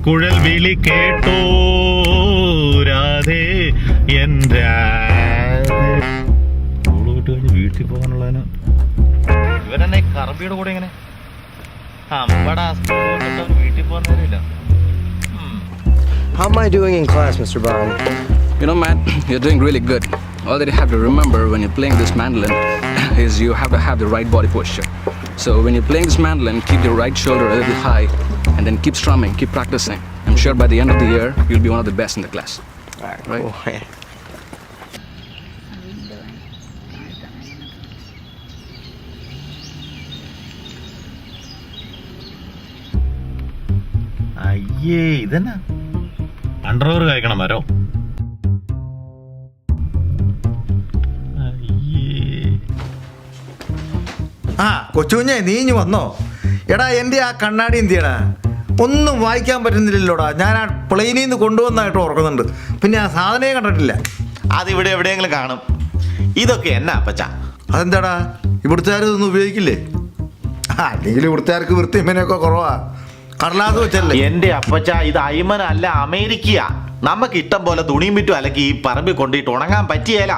കുഴൽ വിളി കേട്ടോ രാധേ എൻ സ്കൂള് വിട്ട് കഴിഞ്ഞ് വീട്ടിൽ പോകാനുള്ളതിന് ഇവരെന്നെ കറമ്പിയുടെ കൂടെ ഇങ്ങനെ അമ്പടാ സ്കൂൾ വീട്ടിൽ പോകുന്നവരില്ല. How am I doing in class, Mr. Brown? You know, Matt, you're doing really good. All that you have to remember when you're playing this mandolin is you have to have the right body posture. So when you're playing this mandolin, keep the right shoulder a little high and then keep strumming, keep practicing. I'm sure by the end of the year, you'll be one of the best in the class. All right, Right? cool. Yeah. അയ്യേ ഇതെന്നാ underwear കഴിക്കണം വരോ. ആ കൊച്ചുകുഞ്ഞെ നീ ഇഞ്ഞു വന്നോ? എടാ എൻ്റെ ആ കണ്ണാടി എന്തിയടാ? ഒന്നും വായിക്കാൻ പറ്റുന്നില്ലല്ലോടാ. ഞാൻ ആ പ്ലെയിനിൽ നിന്ന് കൊണ്ടുവന്നായിട്ട് ഓർക്കുന്നുണ്ട്. പിന്നെ ആ സാധനയെ കണ്ടിട്ടില്ല. അതിവിടെ എവിടെയെങ്കിലും കാണും. ഇതൊക്കെ എന്നാ അപ്പച്ചാ? അതെന്താടാ ഇവിടുത്തെ ആരും ഇതൊന്നും ഉപയോഗിക്കില്ലേ? അല്ലെങ്കിൽ ഇവിടുത്തെ ആർക്ക് വൃത്തിമേനൊക്കെ കുറവാ. കടലാസ് വെച്ചല്ലേ? എന്റെ അപ്പച്ച ഇത് അയ്മന അല്ല, അമേരിക്കയാ. നമുക്ക് ഇഷ്ടം പോലെ തുണിയും വിറ്റും അലക്കി ഈ പറമ്പിൽ കൊണ്ടിട്ട് ഉണങ്ങാൻ പറ്റിയേല.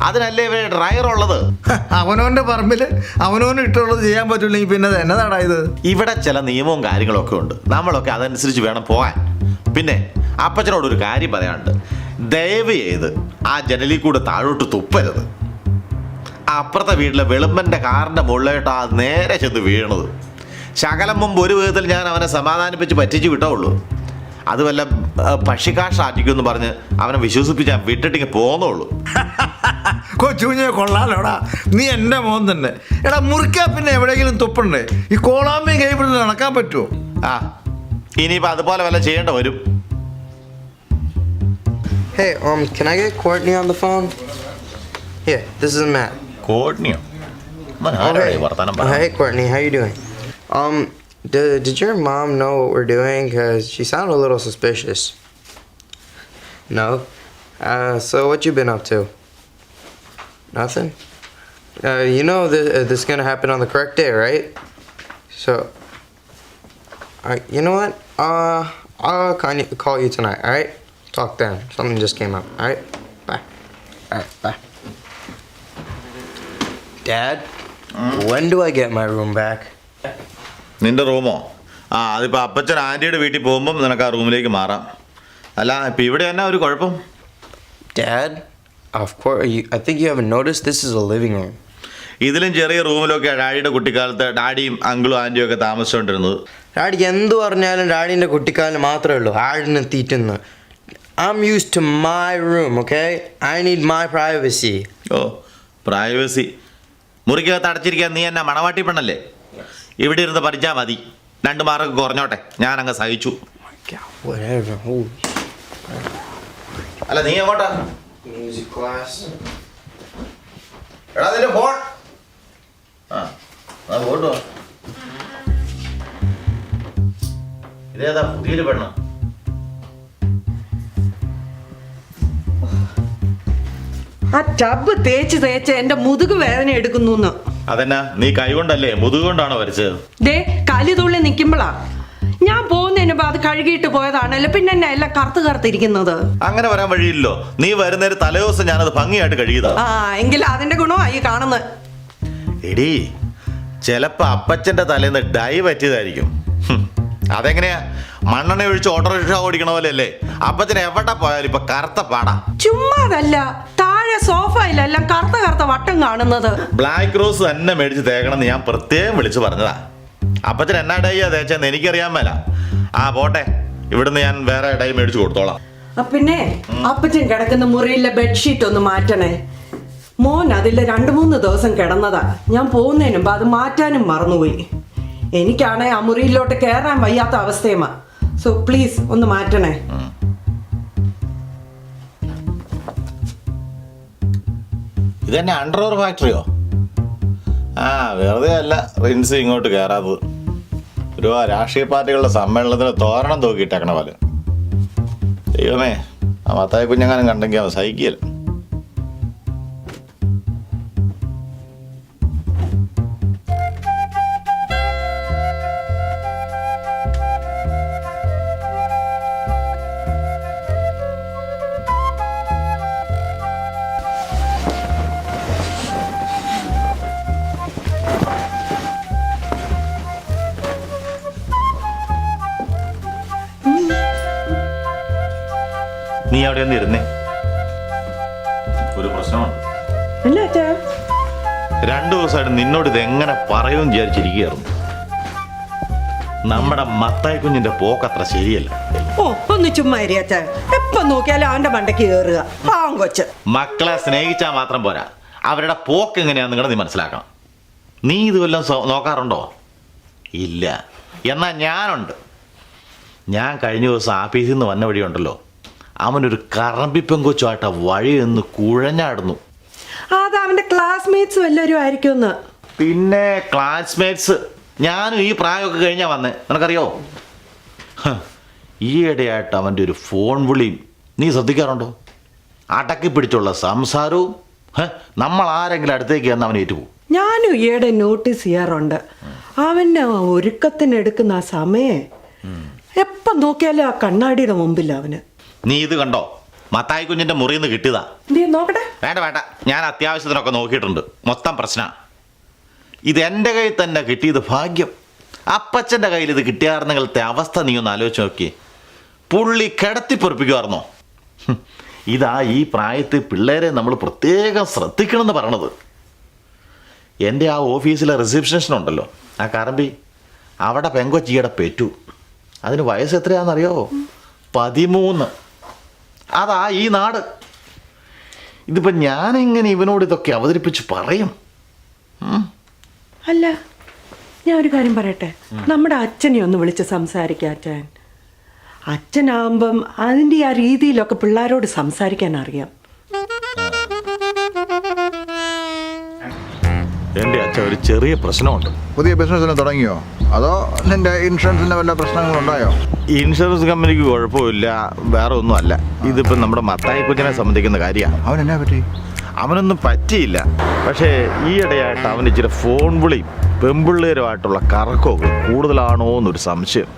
അതിനല്ലേ ഇവരെ ഡ്രയർ ഉള്ളത്. അവനവൻ്റെ പറമ്പിൽ അവനവന് ഇട്ടുള്ളത് ചെയ്യാൻ പറ്റില്ലെങ്കിൽ പിന്നെ എന്നതാടാ ഇത്? ഇവിടെ ചില നിയമവും കാര്യങ്ങളൊക്കെ ഉണ്ട്. നമ്മളൊക്കെ അതനുസരിച്ച് വേണം പോകാൻ. പിന്നെ അപ്പച്ചനോടൊരു കാര്യം പറയാനുണ്ട്. ദയവ് ചെയ്ത് ആ ജനലിൽ കൂടെ താഴോട്ട് തുപ്പരുത്. അപ്പുറത്തെ വീട്ടിലെ വെളുമ്പൻ്റെ കാറിൻ്റെ മുകളിലോട്ടാ നേരെ ചെന്ന് വീണത്. ശകലം മുമ്പ് ഒരു വിധത്തിൽ ഞാൻ അവനെ സമാധാനിപ്പിച്ച് പറ്റിച്ച് വിട്ടുള്ളൂ. അത് വല്ല പക്ഷിക്കാഷ്ടാറ്റിക്കുമെന്ന് പറഞ്ഞ് അവനെ വിശ്വസിപ്പിച്ച് വിട്ടിട്ടിങ്ങ് പോന്നുള്ളൂ. കൊച്ചുകുഞ്ഞെ കൊള്ളാലോടാ, നീ എൻ്റെ മോൻ തന്നെ. എടാ മുറിക്കാൻ പിന്നെ എവിടെയെങ്കിലും തുപ്പണ്ടേ? ഈ കോളാമ്പയും കൈപിടിച്ച് നടക്കാൻ പറ്റുമോ? ആ ഇനിയിപ്പോൾ അതുപോലെ വല്ല ചെയ്യേണ്ട വരും. Hey, can I get Courtney on the phone? Yeah, this is Matt. കോട്നിയോ? വർത്താനം Hey, Courtney, how you doing? Did your mom know what we're doing? Cause she sounded a little suspicious. No. So what you been up to? Nothing. You know this is gonna happen on the correct day, right? So, you know what? I'll call you tonight. All right? Talk then. Something just came up. All right? Bye. All right. Bye. Dad, when do I get my room back? നിന്റെ റൂമോ? ആ അതിപ്പോൾ അപ്പച്ചൻ ആൻറ്റിയുടെ വീട്ടിൽ പോകുമ്പം നിനക്ക് ആ റൂമിലേക്ക് മാറാം. അല്ല ഇപ്പം ഇവിടെ എന്നാ ഒരു കുഴപ്പം? Dad, of course, I think you haven't noticed this is a living room. ഇതിലും ചെറിയ റൂമിലൊക്കെ ഡാഡിയുടെ കുട്ടിക്കാലത്ത് ഡാഡിയും അങ്കിളും ആൻറ്റിയും ഒക്കെ താമസിച്ചുകൊണ്ടിരുന്നത്. ഡാഡിക്ക് എന്ത് പറഞ്ഞാലും ഡാഡിൻ്റെ കുട്ടിക്കാലം മാത്രമേ ഉള്ളൂ ആടിന് തീറ്റുന്നു. I'm used to my room, okay? I need my privacy. ഓ പ്രൈവസി. മുറിക്കകത്ത് അടച്ചിരിക്കാൻ നീ എന്നാ മണവാട്ടി പെണ്ണല്ലേ? ഇവിടെ ഇരുന്ന് പഠിച്ചാൽ മതി. 2 മാർക്ക് കുറഞ്ഞോട്ടെ, ഞാനങ്ങ് സഹിച്ചു. Whatever. അല്ല നീ എങ്ങോട്ടാ? Music class. എടാ നിന്റെ ഫോൺ. ആ പോട്ടോ. ഇതേതാ പുതിയൊരു പെണ്ണ്? ആ ടബ് തേച്ച് തേച്ച് എന്റെ മുതുക് വേദന എടുക്കുന്നു. അതെന്നാ നീ കൈ കൊണ്ടല്ലേ മുതുക് കൊണ്ടാണോ വരച്ചത്? ദേ കലിതുള്ളി നിൽക്കുമ്പോളാ ഞാൻ പോകുന്നതിന് അത് കഴുകിയിട്ട് പോയതാണല്ലോ, പിന്നെ എന്നെ എല്ലാം കറുത്തിരിക്കുന്നത്. അങ്ങനെ വരാൻ വഴിയില്ലല്ലോ. നീ വരുന്നേരം തലേദിവസം ഞാനത് ഭംഗിയായിട്ട് കഴുകിയതാ. ആ എങ്കിൽ അതിന്റെ ഗുണമായി കാണുന്നത്. എടീ ചിലപ്പോ അപ്പച്ചന്റെ തലേന്ന് ഡൈ പറ്റിയതായിരിക്കും. അതെങ്ങനെയാ? മണ്ണെണ്ണ ഒഴിച്ച് ഓട്ടോറിക്ഷ ഓടിക്കണ പോലെ അല്ലേ അപ്പച്ചൻ എവിടെ പോയാലും ഇപ്പൊ കറുത്ത പാടാ. ചുമ്മാതല്ല, താഴെ സോഫയിലെല്ലാം കറുത്ത വട്ടം കാണുന്നത്. ബ്ലാക്ക് റോസ് തന്നെ മേടിച്ച് തേക്കണമെന്ന് ഞാൻ പ്രത്യേകം വിളിച്ചു പറഞ്ഞതാ. അപ്പച്ചൻ എന്നാ ഡൈയാ തേച്ചെന്ന് എനിക്കറിയാൻ മേല. ആ പോട്ടെ, ഇവിടുന്ന് ഞാൻ വേറെ ഡൈ മേടിച്ച് കൊടുത്തോളാം. പിന്നെ അപ്പച്ചൻ കിടക്കുന്ന മുറിയിലെ ബെഡ്ഷീറ്റ് ഒന്ന് മാറ്റണേ. മോൻ അതിൽ 2-3 ദിവസം കിടന്നതാ. ഞാൻ പോകുന്നതിന് മുമ്പ് അത് മാറ്റാനും മറന്നുപോയി. എനിക്കാണെ ആ മുറിയിലോട്ട് കയറാൻ വയ്യാത്ത അവസ്ഥയുമാ. സോ പ്ലീസ് ഒന്ന് മാറ്റണേ. ഇതന്നെ അണ്ടർവെയർ ഫാക്ടറിയോ? ആ വെറുതെ അല്ല റിൻസ് ഇങ്ങോട്ട് കയറാത്തത്. ഒരു രാഷ്ട്രീയ പാർട്ടികളുടെ സമ്മേളനത്തിന് തോരണം തൂക്കിയിട്ടേക്കണ പോലെ. ദൈവമേ, ആ മത്തായ കുഞ്ഞങ്ങാനും കണ്ടെങ്കിൽ അവൻ സഹിക്കുകയില്ല. അവിടെ ഒന്ന് ഇരുന്നേ. ഒരു പ്രശ്നമുണ്ട്. ഇല്ല അച്ഛാ. 2 ദിവസമായിട്ട് നിന്നോട് ഇത് എങ്ങനെ പറയുമെന്ന് വിചാരിച്ചിരിക്കുകയായിരുന്നു. നമ്മുടെ മത്തായി കുഞ്ഞിന്റെ പോക്കത്ര ശരിയല്ല. ഓ ഒന്ന് ചുമ്മാ ഇരി അച്ഛാ. എപ്പൊ നോക്കിയാലും അവന്റെ മണ്ടയ്ക്ക് കയറുക. പാവം കൊച്ച്. മക്കളെ സ്നേഹിച്ചാൽ മാത്രം പോരാ, അവരുടെ പോക്ക് എങ്ങനെയാന്ന് നിങ്ങൾ നീ മനസ്സിലാക്കണം. നീ ഇത് വല്ലതും നോക്കാറുണ്ടോ? ഇല്ല. എന്നാൽ ഞാനുണ്ട്. ഞാൻ കഴിഞ്ഞ ദിവസം ആഫീസിൽ നിന്ന് വന്ന വഴിയുണ്ടല്ലോ, അവനൊരു കറമ്പിപ്പെങ്കൊച്ചുമായിട്ട വഴി നിന്ന് കുഴഞ്ഞാടുന്നു. അത് അവന്റെ ക്ലാസ്മേറ്റ്സ് വല്ലവരും ആയിരിക്കുമെന്ന്. പിന്നെ ക്ലാസ്മേറ്റ്സ്. ഞാനും ഈ പ്രായമൊക്കെ കഴിഞ്ഞാൽ വന്നേ, നിനക്കറിയോ? ഈയിടെയായിട്ട് അവൻ്റെ ഒരു ഫോൺ വിളിയും നീ ശ്രദ്ധിക്കാറുണ്ടോ? അടക്കി പിടിച്ചുള്ള സംസാരവും. നമ്മൾ ആരെങ്കിലും അടുത്തേക്ക് വന്ന് അവൻ ഏറ്റുപോകും. ഞാനും ഈയിടെ നോട്ടീസ് ചെയ്യാറുണ്ട്. അവൻ്റെ ഒരുക്കത്തിനെടുക്കുന്ന ആ സമയം എപ്പം നോക്കിയാലും ആ കണ്ണാടിയുടെ മുമ്പിൽ അവന്. നീ ഇത് കണ്ടോ? മത്തായി കുഞ്ഞിന്റെ മുറിയിൽ നിന്ന് കിട്ടിയതാ. നീ നോക്കട്ടെ. വേണ്ട, ഞാൻ അത്യാവശ്യത്തിനൊക്കെ നോക്കിയിട്ടുണ്ട്. മൊത്തം പ്രശ്ന. ഇത് എൻ്റെ കയ്യിൽ തന്നെ കിട്ടിയത് ഭാഗ്യം. അപ്പച്ചൻ്റെ കയ്യിൽ ഇത് കിട്ടിയായിരുന്നെങ്കിലത്തെ അവസ്ഥ നീ ഒന്ന് ആലോചിച്ച് നോക്കി. പുള്ളി കിടത്തി പൊറപ്പിക്കുമായിരുന്നോ? ഇതാ ഈ പ്രായത്തിൽ പിള്ളേരെ നമ്മൾ പ്രത്യേകം ശ്രദ്ധിക്കണമെന്ന് പറയണത്. എൻ്റെ ആ ഓഫീസിലെ റിസപ്ഷനിസ്റ്റുണ്ടല്ലോ, ആ കറമ്പി, അവിടെ പെങ്കൊച്ചിയുടെ പെറ്റു. അതിന് വയസ്സ് എത്രയാണെന്നറിയോ? 13. അതാ ഈ നാട്. ഇതിപ്പോൾ ഞാനെങ്ങനെ ഇവനോട് ഇതൊക്കെ അവതരിപ്പിച്ച് പറയും? അല്ല, ഞാൻ ഒരു കാര്യം പറയട്ടെ. നമ്മുടെ അച്ഛനെ ഒന്ന് വിളിച്ച് സംസാരിക്കാം അച്ഛൻ. അച്ഛനാകുമ്പം അതിൻ്റെ ആ രീതിയിലൊക്കെ പിള്ളേരോട് സംസാരിക്കാൻ അറിയാം. എൻ്റെ അച്ഛൻ ഒരു ചെറിയ പ്രശ്നമുണ്ട്. പുതിയ ബിസിനസ്സിന് തുടങ്ങിയോ? അതോ നിന്റെ ഇൻഷുറൻസിൻ്റെ വല്ല പ്രശ്നങ്ങളുണ്ടായോ? ഇൻഷുറൻസ് കമ്പനിക്ക് കുഴപ്പമില്ല, വേറെ ഒന്നും അല്ല. ഇതിപ്പോൾ നമ്മുടെ മത്തായി കുഞ്ഞിനെ സംബന്ധിക്കുന്ന കാര്യമാണ്. അവനെന്നാ പറ്റി? അവനൊന്നും പറ്റിയില്ല. പക്ഷേ ഈയിടെയായിട്ട് അവന് ഇച്ചിരി ഫോൺ വിളിയും പെമ്പിള്ളേരുമായിട്ടുള്ള കറക്കമൊക്കെ കൂടുതലാണോ എന്നൊരു സംശയം.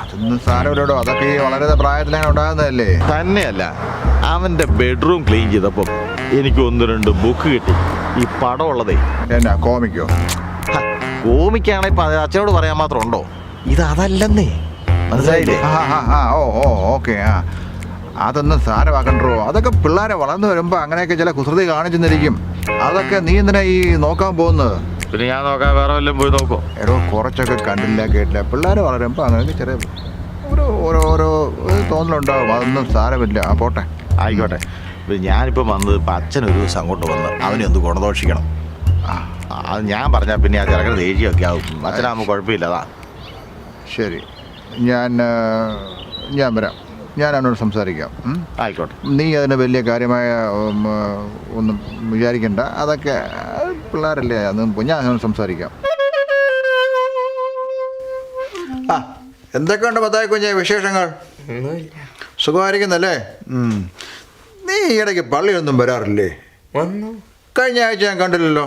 അതൊന്നും സാരമില്ലടോ, അതൊക്കെ ഈ വളരെ പ്രായത്തിലാണ് ഉണ്ടാകുന്നതല്ലേ. തന്നെയല്ല, അവൻ്റെ ബെഡ്റൂം ക്ലീൻ ചെയ്തപ്പം എനിക്ക് 1-2 ബുക്ക് കിട്ടി. ഈ പടമുള്ളതേ. എന്നാ കോമിക്കോ? കോമിക്കാണെങ്കിൽ ഇപ്പം അച്ഛനോട് പറയാൻ മാത്രം ഉണ്ടോ? ഇതല്ലെന്നേ, മനസ്സിലായില്ലേ? ഓക്കെ. അതൊന്നും സാരമാക്കണ്ടോ. അതൊക്കെ പിള്ളേരെ വളർന്നു വരുമ്പോൾ അങ്ങനെയൊക്കെ ചില കുസൃതി കാണിച്ചെന്നിരിക്കും. അതൊക്കെ നീ എന്തിനാ ഈ നോക്കാൻ പോകുന്നത്? പിന്നെ ഞാൻ നോക്കാൻ വേറെ വല്ലതും പോയി നോക്കോ? എടോ, കുറച്ചൊക്കെ കണ്ടില്ല കേട്ടില്ല. പിള്ളേർ വളരുമ്പോൾ അങ്ങനെയൊക്കെ ചെറിയ ഓരോ തോന്നലുണ്ടാവും. അതൊന്നും സാരമില്ല. പോട്ടെ, ആയിക്കോട്ടെ. ഞാനിപ്പോൾ വന്നത് ഇപ്പം അച്ഛനൊരു ദിവസം അങ്ങോട്ട് വന്ന് അവനെ ഒന്ന് ഗുണദോഷിക്കണം. അത് ഞാൻ പറഞ്ഞാൽ പിന്നെ ആ ചെറുക്കൻ ദേഷ്യമൊക്കെ ആവും. അച്ഛനാകുമ്പോൾ കുഴപ്പമില്ല. അതാ ശരി. ഞാൻ വരാം. ഞാൻ അവനോട് സംസാരിക്കാം. ആയിക്കോട്ടെ. നീ അതിന് വലിയ കാര്യമായ ഒന്നും വിചാരിക്കണ്ട. അതൊക്കെ പിള്ളേരല്ലേ, അതൊന്നും ഞാൻ അവനോട് സംസാരിക്കാം. എന്തൊക്കെയുണ്ട് മത്തായി കുഞ്ഞേ വിശേഷങ്ങൾ? ഒന്നുമില്ല. സുഖമായിരിക്കുന്നല്ലേ? നീ ഇടയ്ക്ക് പള്ളിയൊന്നും വരാറില്ലേ? വന്നു. കഴിഞ്ഞ ആഴ്ച ഞാൻ കണ്ടില്ലല്ലോ.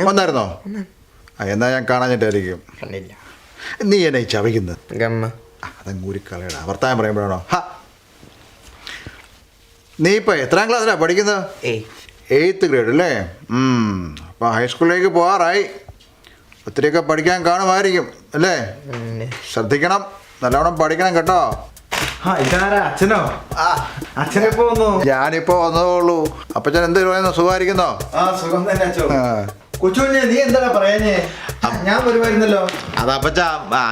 വന്നായിരുന്നോ? എന്നാ ഞാൻ കാണാഞ്ഞിട്ടായിരിക്കും. കണ്ടില്ല. നീ എന്നെ ഈ ചവയ്ക്കുന്നത് ഗമ്മ. അതങ്ങ് ഊരിക്കളയടാ. വർത്താനം പറയുമ്പോഴാണോ? നീ ഇപ്പോൾ എത്രാം ക്ലാസ്സിലാണ് പഠിക്കുന്നത്? 8th ഗ്രേഡ് അല്ലേ? അപ്പോൾ ഹൈസ്കൂളിലേക്ക് പോകാറായി. ഒത്തിരിയൊക്കെ പഠിക്കാൻ കാണുമായിരിക്കും അല്ലേ? ശ്രദ്ധിക്കണം, നല്ലവണ്ണം പഠിക്കണം കേട്ടോ. ഇതാരാ? അച്ഛനോ? അച്ഛനെപ്പോ വന്നു? ഞാനിപ്പോൾ വന്നതേ ഉള്ളൂ. അപ്പച്ചൻ എന്ത് പറയുന്നു? സുഖമായിരിക്കുന്നോ? സുഖം തന്നെ അച്ഛോ. കൊച്ചുകുഞ്ഞെ, നീ എന്താ പറയാഞ്ഞേ? ഞാൻ വരുമായിരുന്നല്ലോ. അത് അപ്പച്ച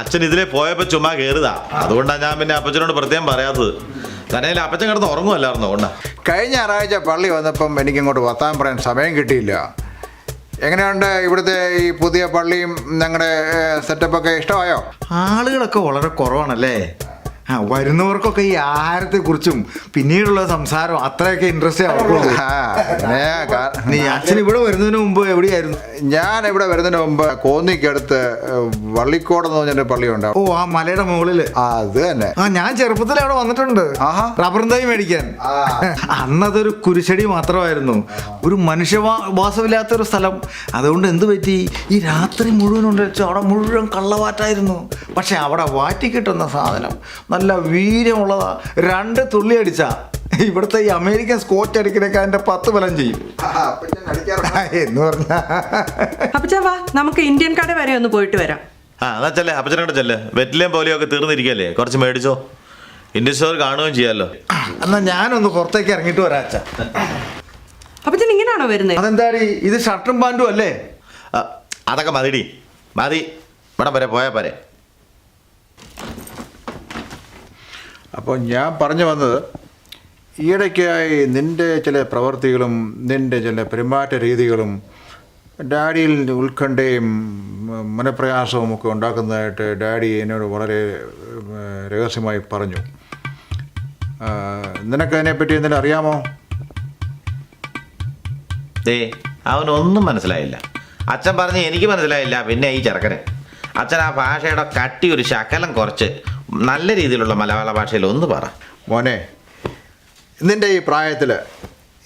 അച്ഛൻ ഇതിലെ പോയപ്പോൾ ചുമ്മാ കയറുതാ. അതുകൊണ്ടാണ് ഞാൻ പിന്നെ അപ്പച്ചനോട് പ്രത്യേകം പറയാത്തത്. തന്നെ അപ്പച്ചൻ കിടന്ന് ഉറങ്ങുമല്ലായിരുന്നോ? കൊണ്ടാ കഴിഞ്ഞ ഞായറാഴ്ച പള്ളി വന്നപ്പം എനിക്കിങ്ങോട്ട് വർത്താനം പറയാൻ സമയം കിട്ടിയില്ല. എങ്ങനെയുണ്ട് ഇവിടുത്തെ ഈ പുതിയ പള്ളിയും ഞങ്ങളുടെ സെറ്റപ്പൊക്കെ? ഇഷ്ടമായോ? ആളുകളൊക്കെ വളരെ കുറവാണല്ലേ? വരുന്നവർക്കൊക്കെ ഈ ആഹാരത്തെക്കുറിച്ചും പിന്നീടുള്ള സംസാരം അത്രയൊക്കെ ഇൻട്രസ്റ്റ് ആവുള്ളൂ. നീ അച്ഛൻ ഇവിടെ വരുന്നതിന് മുമ്പ് എവിടെയായിരുന്നു? ഞാൻ ഇവിടെ വരുന്നതിന് മുമ്പ് കോന്നിക്കടുത്ത് വള്ളിക്കോടെന്ന് പറഞ്ഞൊരു പള്ളിയുണ്ട്. ഓ, ആ മലയുടെ മുകളില്. അത് തന്നെ. ഞാൻ ചെറുപ്പത്തിൽ അവിടെ വന്നിട്ടുണ്ട്. റബ്ബറും തൈ മേടിക്കാൻ. അന്നതൊരു കുരിശടി മാത്രമായിരുന്നു, ഒരു മനുഷ്യവാസമില്ലാത്തൊരു സ്ഥലം. അതുകൊണ്ട് എന്ത് പറ്റി, ഈ രാത്രി മുഴുവൻ ഉണ്ട് അവിടെ മുഴുവൻ കള്ളവാറ്റായിരുന്നു. പക്ഷെ അവിടെ വാറ്റി കിട്ടുന്ന സാധനം നല്ല വീര്യമുള്ളതാ. 2 തുള്ളി അടിച്ചാ ഇവിടുത്തെ ഈ അമേരിക്കൻ സ്കോച്ച് അടിക്കണൊക്കെ അതിന്റെ 10 ബലം ചെയ്യും എന്ന് പറഞ്ഞാ. അപ്പച്ചാ വാ, നമുക്ക് ഇന്ത്യൻ കട വരെ ഒന്ന് പോയിട്ട് വരാം. എന്നാ ചെല്ലേ, അപ്പച്ചനോട് ചെല്ലേ. വെറ്റിലേം പോലെയൊക്കെ തീർന്നിരിക്കല്ലേ, കുറച്ച് മേടിച്ചോ. ഇന്ത്യൻ സ്റ്റോർ കാണുകയും ചെയ്യാമല്ലോ. എന്നാ ഞാനൊന്ന് പുറത്തേക്ക് ഇറങ്ങിയിട്ട് വരാം അച്ഛാ. അപ്പച്ചൻ ഇങ്ങനെയാണോ വരുന്നത്? അതെന്താടി ഇത് ഷർട്ടും പാൻറ്റും അല്ലേ? അതൊക്കെ മതിടി, മതി. ഇവിടെ വരെ പോയാൽ പോരെ. അപ്പോൾ ഞാൻ പറഞ്ഞു വന്നത്, ഈയിടയ്ക്കായി നിൻ്റെ ചില പ്രവൃത്തികളും നിൻ്റെ ചില പെരുമാറ്റ രീതികളും ഡാഡിയിൽ ഉത്കണ്ഠയും മനപ്രയാസവും ഒക്കെ ഉണ്ടാക്കുന്നതായിട്ട് ഡാഡി എന്നോട് വളരെ രഹസ്യമായി പറഞ്ഞു. നിനക്കതിനെപ്പറ്റി എന്തെങ്കിലും അറിയാമോ? ദേ, അവനൊന്നും മനസ്സിലായില്ല. അച്ഛൻ പറഞ്ഞ് എനിക്ക് മനസ്സിലായില്ല, പിന്നെ ഈ ചെറുക്കന്. അച്ഛൻ ആ ഭാഷയുടെ കട്ടി ഒരു ശകലം കുറച്ച് നല്ല രീതിയിലുള്ള മലയാള ഭാഷയിൽ ഒന്ന് പറ. മോനെ, നിൻ്റെ ഈ പ്രായത്തിൽ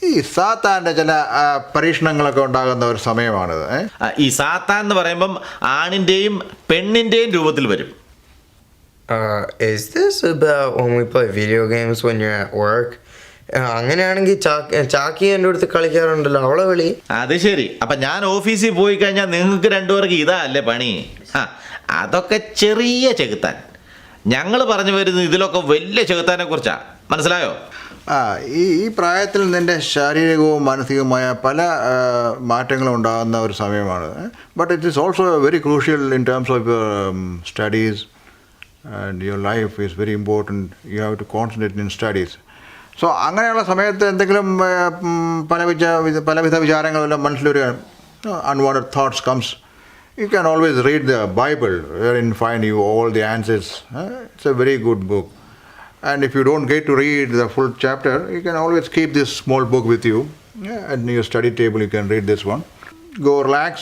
ഈ സാത്താൻ്റെ ചില പരീക്ഷണങ്ങളൊക്കെ ഉണ്ടാകുന്ന ഒരു സമയമാണിത്. ഈ സാത്താൻ എന്ന് പറയുമ്പം ആണിൻ്റെയും പെണ്ണിൻ്റെയും രൂപത്തിൽ വരും. Is this about when we play video games when you're at work? അങ്ങനെയാണെങ്കിൽ ചാക്കി എൻ്റെ അടുത്ത് കളിക്കാറുണ്ടല്ലോ, അവളെ വിളി. അത് ശരി. അപ്പം ഞാൻ ഓഫീസിൽ പോയി കഴിഞ്ഞാൽ നിങ്ങൾക്ക് രണ്ടുപേർക്ക് ഇതാ അല്ലേ പണി? അതൊക്കെ ചെറിയ ചെകുത്താൻ. ഞങ്ങൾ പറഞ്ഞു വരുന്നത് ഇതിലൊക്കെ വലിയ ചെകുത്താനെ കുറിച്ചാണ്. മനസ്സിലായോ? ഈ പ്രായത്തിൽ നിൻ്റെ ശാരീരികവും മാനസികവുമായ പല മാറ്റങ്ങളും ഉണ്ടാകുന്ന ഒരു സമയമാണ്. But it is also very crucial in terms of your studies and your life is very important. You have to concentrate in studies. So അങ്ങനെയുള്ള സമയത്ത് എന്തെങ്കിലും പലവിധ വിചാരങ്ങളെല്ലാം മനസ്സിലൊരു unwanted thoughts comes, you can always read the Bible, wherein find you all the answers. It's a very good book. And if you don't get to read the full chapter, you can always keep this small book with you. At your study table, you can read this one. Go relax,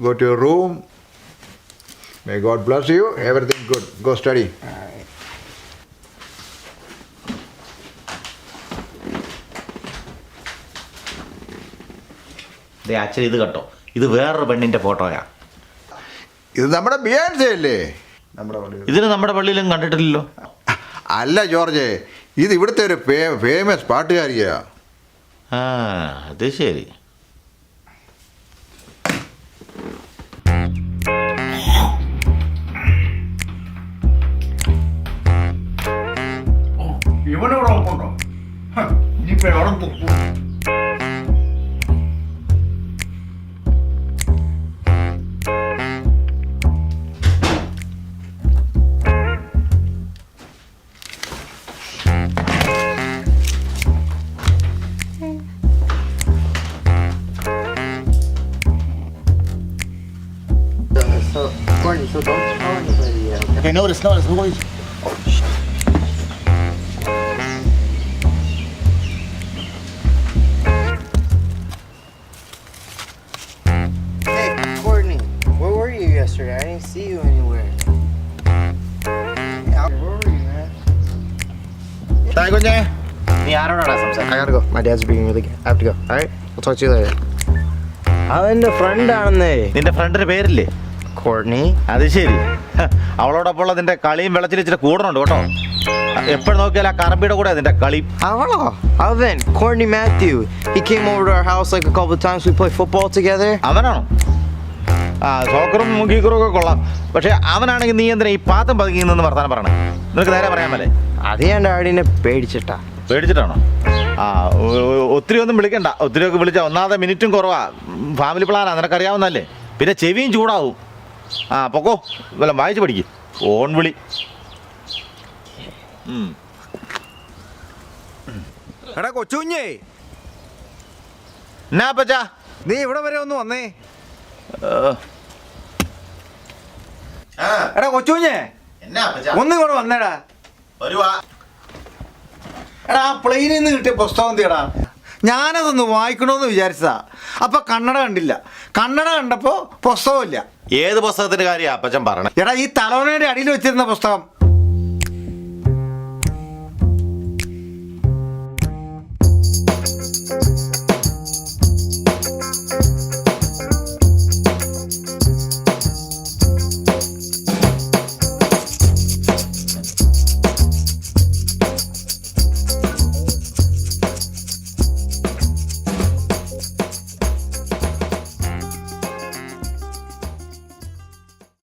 go to your room. May God bless you. Everything good. Go study. അച്ഛൻ ഇത് കേട്ടോ, ഇത് വേറൊരു പെണ്ണിൻ്റെ ഫോട്ടോയാ. ഇത് നമ്മുടെ ബിയാൻസേ അല്ലേ? ഇതിന് നമ്മുടെ പള്ളിയിലും കണ്ടിട്ടില്ലല്ലോ. അല്ല ജോർജ്, ഇത് ഇവിടുത്തെ ഒരു ഫേമസ് പാട്ടുകാരിയാ. അത് ശരി. ഇവനോട് ഉറപ്പുണ്ടോ? ഇനിയിപ്പോ എവിടെ തുപ്പും? Courtney, so don't tell anybody yet. Okay, notice. Hey, Courtney, where were you yesterday? I didn't see you anywhere. Hey, where were you, man? നീ ആരോടാ സംസാരിക്കുന്നത്? I gotta go. My dad's being really good. I have to go. All right? I'll talk to you later. അതെന്റെ front ആണെന്നേ. നിന്റെ ഫ്രണ്ടിന്റെ പേരില്ലേ? Courtney. അത് ശരി. അവളോടൊപ്പമുള്ള നിന്റെ കളിയും വെള്ളത്തിൽ ഇച്ചിരി കൂടണുണ്ട് കേട്ടോ. എപ്പോഴും നോക്കിയാൽ ആ കറമ്പിയുടെ കൂടെ അതിന്റെ കളി. അവളോ? അവൻ Courtney Matthew. He came over to our house like a couple of times. We play football together. അവനാണോ? സോക്കറും ഗീക്കറും ഒക്കെ കൊള്ളാം. പക്ഷെ അവനാണെങ്കിൽ നീ എന്തിനാ ഈ പാത്തും പതുങ്ങി നിന്ന് വർത്താനം പറയണേ? നിനക്ക് നേരെ പറയാൻ പറ്റേ? അത് ഞാൻ ഡാഡിനെ പേടിച്ചിട്ടാ. പേടിച്ചിട്ടാണോ? ഒത്തിരി ഒന്നും വിളിക്കണ്ട. ഒത്തിരിയൊക്കെ വിളിച്ചാൽ ഒന്നാമത്തെ മിനിറ്റും കുറവാ. ഫാമിലി പ്ലാനാ, നിനക്കറിയാവുന്നല്ലേ. പിന്നെ ചെവിയും ചൂടാവും. പൊക്കോ, വല്ല വായിച്ച് പഠിക്കും. ഫോൺ വിളി. എടാ കൊച്ചുഞ്ഞേ, എന്നാ പച്ചാ നീ ഇവിടെ വരെ ഒന്ന് വന്നേ. എടാ കൊച്ചുഞ്ഞേ, ഒന്ന് ഇവിടെ വന്നേടാ. എടാ ആ പ്ലെയിനിൽ നിന്ന് കിട്ടിയ പുസ്തകം തീടാ. ഞാനതൊന്ന് വായിക്കണമെന്ന് വിചാരിച്ചതാ. അപ്പൊ കന്നഡ കണ്ടില്ല. കന്നഡ കണ്ടപ്പോ പുസ്തകമില്ല. ഏത് പുസ്തകത്തിന്റെ കാര്യ അപ്പച്ചൻ പറഞ്ഞ? എടാ ഈ തലവണയുടെ അടിയിൽ വെച്ചിരുന്ന പുസ്തകം.